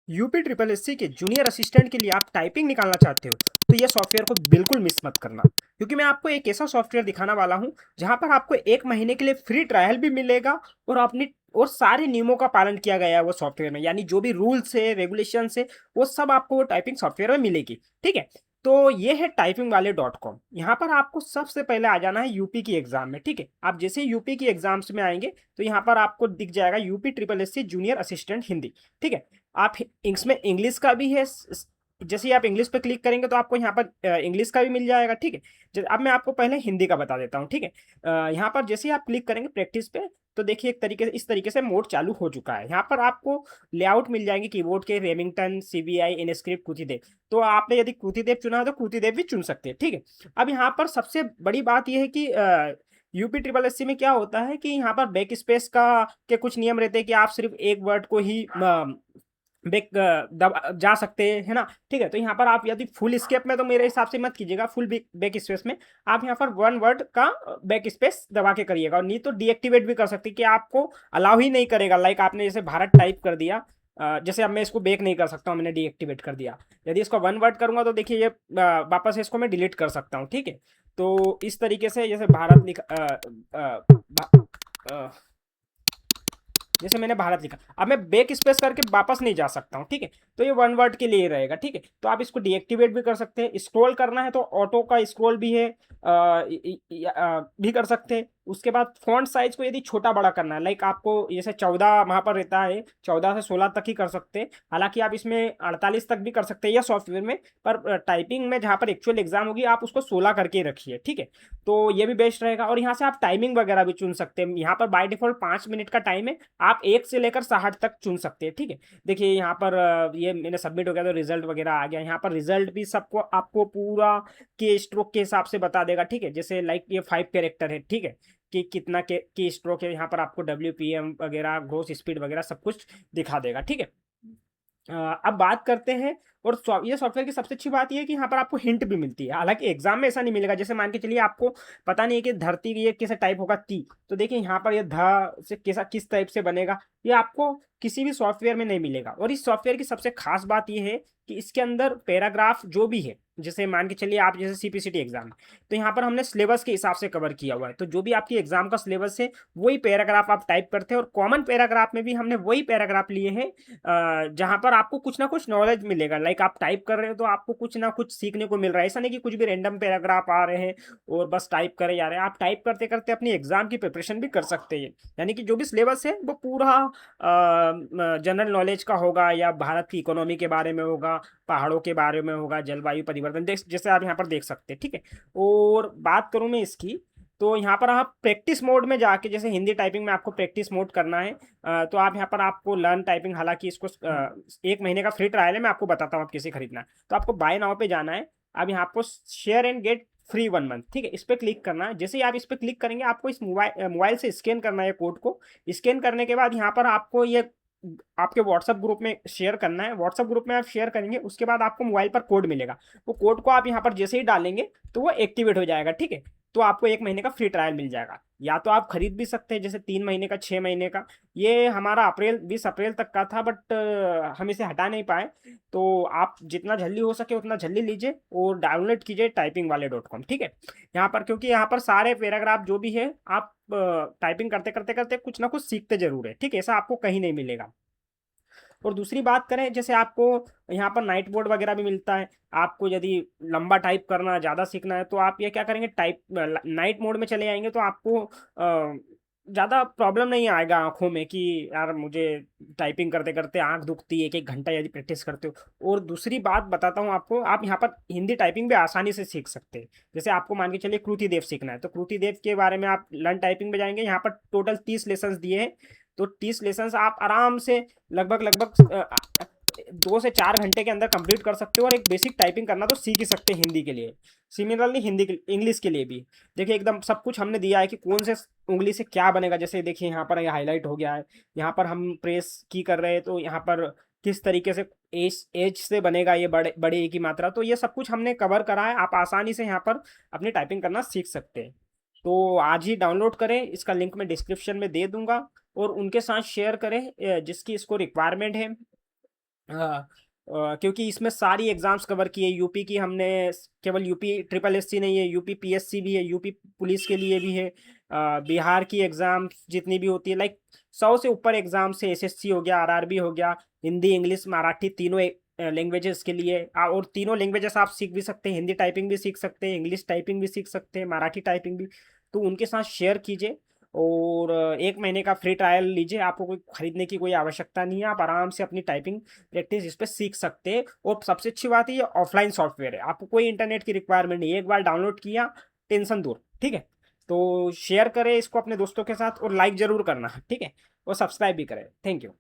UP triple SC के junior assistant के लिए आप टाइपिंग निकालना चाहते हो तो ये सॉफ्टवेयर को बिल्कुल मिस मत करना, क्योंकि मैं आपको एक ऐसा सॉफ्टवेयर दिखाने वाला हूँ जहाँ पर आपको 1 महीने के लिए फ्री ट्रायल भी मिलेगा और अपनी और सारे नियमों का पालन किया गया है वो सॉफ्टवेयर में, यानी जो भी रूल्स है रेगुलेशन है वो सब आपको वो टाइपिंग सॉफ्टवेयर में मिलेगी। ठीक है, तो ये है टाइपिंग वाले .com। यहाँ पर आपको सबसे पहले आ जाना है यूपी की एग्जाम में। ठीक है, आप जैसे ही यूपी की एग्जाम्स में आएंगे तो यहाँ पर आपको दिख जाएगा UP triple SC junior assistant Hindi. ठीक है, आप इसमें इंग्लिश का भी है। जैसे ही आप इंग्लिश पे क्लिक करेंगे तो आपको यहाँ पर इंग्लिश का भी मिल जाएगा। ठीक है, अब मैं आपको पहले हिंदी का बता देता हूँ। ठीक है, यहाँ पर जैसे ही आप क्लिक करेंगे प्रैक्टिस पे तो देखिए एक तरीके से इस तरीके से मोड चालू हो चुका है। यहाँ पर आपको लेआउट मिल जाएंगे कीबोर्ड के, रेमिंगटन, सीबीआई, इनस्क्रिप्ट, कृतिदेव। तो आपने यदि कृतिदेव चुना है तो कृतिदेव भी चुन सकते हैं। ठीक है, अब यहाँ पर सबसे बड़ी बात यह है कि यूपी ट्रिपल एससी में क्या होता है कि यहाँ पर बैक स्पेस का के कुछ नियम रहते हैं कि आप सिर्फ एक वर्ड को ही बैक दबा जा सकते हैं, है ना। ठीक है, तो यहाँ पर आप यदि फुल स्केप में तो मेरे हिसाब से मत कीजिएगा, फुल बैक स्पेस में आप यहाँ पर वन वर्ड का बैक स्पेस दबा के करिएगा, और नहीं तो डीएक्टिवेट भी कर सकते हैं कि आपको अलाउ ही नहीं करेगा। लाइक आपने जैसे भारत टाइप कर दिया, जैसे अब मैं इसको बैक नहीं कर सकता हूँ, मैंने डीएक्टिवेट कर दिया। यदि इसको वन वर्ड करूंगा तो देखिए ये वापस इसको मैं डिलीट कर सकता हूँ। ठीक है, तो इस तरीके से जैसे भारत लिखा जैसे मैंने भारत लिखा, अब मैं बैक स्पेस करके वापस नहीं जा सकता हूँ। ठीक है, तो ये वन वर्ड के लिए रहेगा। ठीक है, तो आप इसको डीएक्टिवेट भी कर सकते हैं। स्क्रॉल करना है तो ऑटो का स्क्रॉल भी है, भी कर सकते हैं। उसके बाद फॉन्ट साइज को यदि छोटा बड़ा करना है, लाइक आपको जैसे 14 वहां पर रहता है, 14 से 16 तक ही कर सकते हैं। हालांकि आप इसमें 48 तक भी कर सकते हैं या सॉफ्टवेयर में, पर टाइपिंग में जहां पर एक्चुअल एग्जाम होगी आप उसको 16 करके रखिए। ठीक है, तो ये भी बेस्ट रहेगा। और यहाँ से आप टाइमिंग वगैरह भी चुन सकते हैं। यहाँ पर बाय डिफॉल्ट 5 मिनट का टाइम है, आप 1 से लेकर 60 तक चुन सकते हैं। ठीक है, देखिए यहाँ पर ये मैंने सबमिट हो गया तो रिजल्ट वगैरह आ गया। यहाँ पर रिजल्ट भी सबको आपको पूरा के स्ट्रोक के हिसाब से बता देगा। ठीक है, जैसे लाइक ये 5 कैरेक्टर है। ठीक है, कि कितना के स्ट्रोक है, यहाँ पर आपको WPM वगैरह, ग्रोस स्पीड वगैरह सब कुछ दिखा देगा। ठीक है, अब बात करते हैं। और ये सॉफ्टवेयर की सबसे अच्छी बात ये है कि यहाँ पर आपको हिंट भी मिलती है। हालांकि एग्जाम में ऐसा नहीं मिलेगा, जैसे मान के चलिए आपको पता नहीं है कि धरती ये कैसे टाइप होगा ती, तो देखिए यहाँ पर ये ध से कैसा किस टाइप से बनेगा, ये आपको किसी भी सॉफ्टवेयर में नहीं मिलेगा। और इस सॉफ्टवेयर की सबसे खास बात ये है कि इसके अंदर पैराग्राफ जो भी है, जैसे मान के चलिए आप जैसे सीपीसीटी एग्जाम, तो यहाँ पर हमने सिलेबस के हिसाब से कवर किया हुआ है। तो जो भी आपकी एग्जाम का सिलेबस है वही पैराग्राफ आप टाइप करते हैं, और कॉमन पैराग्राफ में भी हमने वही पैराग्राफ लिए हैं जहां पर आपको कुछ ना कुछ नॉलेज मिलेगा। लाइक आप टाइप कर रहे हो तो आपको कुछ ना कुछ सीखने को मिल रहा है। ऐसा नहीं कि कुछ भी रैंडम पैराग्राफ आ रहे हैं और बस टाइप करे जा रहे हैं। आप टाइप करते करते अपनी एग्जाम की प्रिपरेशन भी कर सकते हैं। यानी कि जो भी सिलेबस है वो पूरा जनरल नॉलेज का होगा, या भारत की इकोनॉमी के बारे में होगा, पहाड़ों के बारे में होगा, जलवायु परिवर्तन जैसे आप यहाँ पर देख सकते हैं। ठीक है, और बात करूँ मैं इसकी, तो यहाँ पर आप प्रैक्टिस मोड में जाके, जैसे हिंदी टाइपिंग में आपको प्रैक्टिस मोड करना है, तो आप यहाँ पर आपको लर्न टाइपिंग, हालांकि इसको 1 महीने का फ्री ट्रायल है, मैं आपको बताता हूँ आप कैसे खरीदना है। तो आपको बाय नाउ पे जाना है। अब यहाँ आपको share and get free 1 month, ठीक है, इस पर क्लिक करना है। जैसे ही आप इस पर क्लिक करेंगे आपको इस मोबाइल से स्कैन करना है कोड को। स्कैन करने के बाद यहाँ पर आपको ये आपके व्हाट्सएप ग्रुप में शेयर करना है। व्हाट्सएप ग्रुप में आप शेयर करेंगे, उसके बाद आपको मोबाइल पर कोड मिलेगा। वो कोड को आप यहाँ पर जैसे ही डालेंगे तो वो एक्टिवेट हो जाएगा। ठीक है, तो आपको 1 महीने का फ्री ट्रायल मिल जाएगा। या तो आप खरीद भी सकते हैं, जैसे 3 महीने का, 6 महीने का। ये हमारा 20 अप्रैल तक का था, बट हम इसे हटा नहीं पाए। तो आप जितना जल्दी हो सके उतना जल्दी लीजिए और डाउनलोड कीजिए टाइपिंग वाले .com। ठीक है, यहाँ पर क्योंकि यहाँ पर सारे पैराग्राफ जो भी है आप टाइपिंग करते करते करते कुछ ना कुछ सीखते जरूर है। ठीक है, ऐसा आपको कहीं नहीं मिलेगा। और दूसरी बात करें, जैसे आपको यहाँ पर नाइट बोर्ड वगैरह भी मिलता है। आपको यदि लंबा टाइप करना, ज़्यादा सीखना है, तो आप ये क्या करेंगे, टाइप नाइट मोड में चले जाएंगे तो आपको ज़्यादा प्रॉब्लम नहीं आएगा आंखों में कि यार मुझे टाइपिंग करते करते आंख दुखती है, 1 1 घंटा यदि प्रैक्टिस करते हो। और दूसरी बात बताता हूँ आपको, आप यहाँ पर हिंदी टाइपिंग भी आसानी से सीख सकते हैं। जैसे आपको मान के चलिए कृति देव सीखना है, तो कृति देव के बारे में आप लर्न टाइपिंग में जाएंगे। यहाँ पर टोटल 30 लेसन दिए हैं। तो 30 लेसन आप आराम से लगभग लगभग 2 से 4 घंटे के अंदर कंप्लीट कर सकते हो। और एक बेसिक टाइपिंग करना तो सीख ही सकते हैं हिंदी के लिए। सिमिलरली हिंदी के इंग्लिश के लिए भी देखिए एकदम सब कुछ हमने दिया है कि कौन से उंगली से क्या बनेगा। जैसे देखिए यहाँ पर ये हाईलाइट हो गया है, यहाँ पर हम प्रेस की कर रहे हैं तो यहाँ पर किस तरीके से एज एज से बनेगा ये बड़े बड़े ए की मात्रा। तो ये सब कुछ हमने कवर करा है, आप आसानी से यहाँ पर अपनी टाइपिंग करना सीख सकते हैं। तो आज ही डाउनलोड करें, इसका लिंक मैं डिस्क्रिप्शन में दे दूंगा। और उनके साथ शेयर करें जिसकी इसको रिक्वायरमेंट है। क्योंकि इसमें सारी एग्जाम्स कवर की है यूपी की हमने। केवल यूपी ट्रिपल एससी नहीं है, यूपी पीएससी भी है, यूपी पुलिस के लिए भी है। बिहार की एग्जाम जितनी भी होती है, लाइक 100 से ऊपर एग्जाम से, एसएससी हो गया, आरआरबी हो गया, हिंदी इंग्लिश मराठी तीनों लैंग्वेजेस के लिए। और तीनों लैंग्वेजेस आप सीख भी सकते हैं, हिंदी टाइपिंग भी सीख सकते हैं, इंग्लिश टाइपिंग भी सीख सकते हैं, मराठी टाइपिंग भी। तो उनके साथ शेयर कीजिए, और 1 महीने का फ्री ट्रायल लीजिए। आपको कोई खरीदने की कोई आवश्यकता नहीं है, आप आराम से अपनी टाइपिंग प्रैक्टिस इस पर सीख सकते हैं। और सबसे अच्छी बात है, ये ऑफलाइन सॉफ्टवेयर है, आपको कोई इंटरनेट की रिक्वायरमेंट नहीं है। एक बार डाउनलोड किया, टेंशन दूर, ठीक है। तो शेयर करें इसको अपने दोस्तों के साथ, और लाइक जरूर करना, ठीक है, और सब्सक्राइब भी करें। Thank you.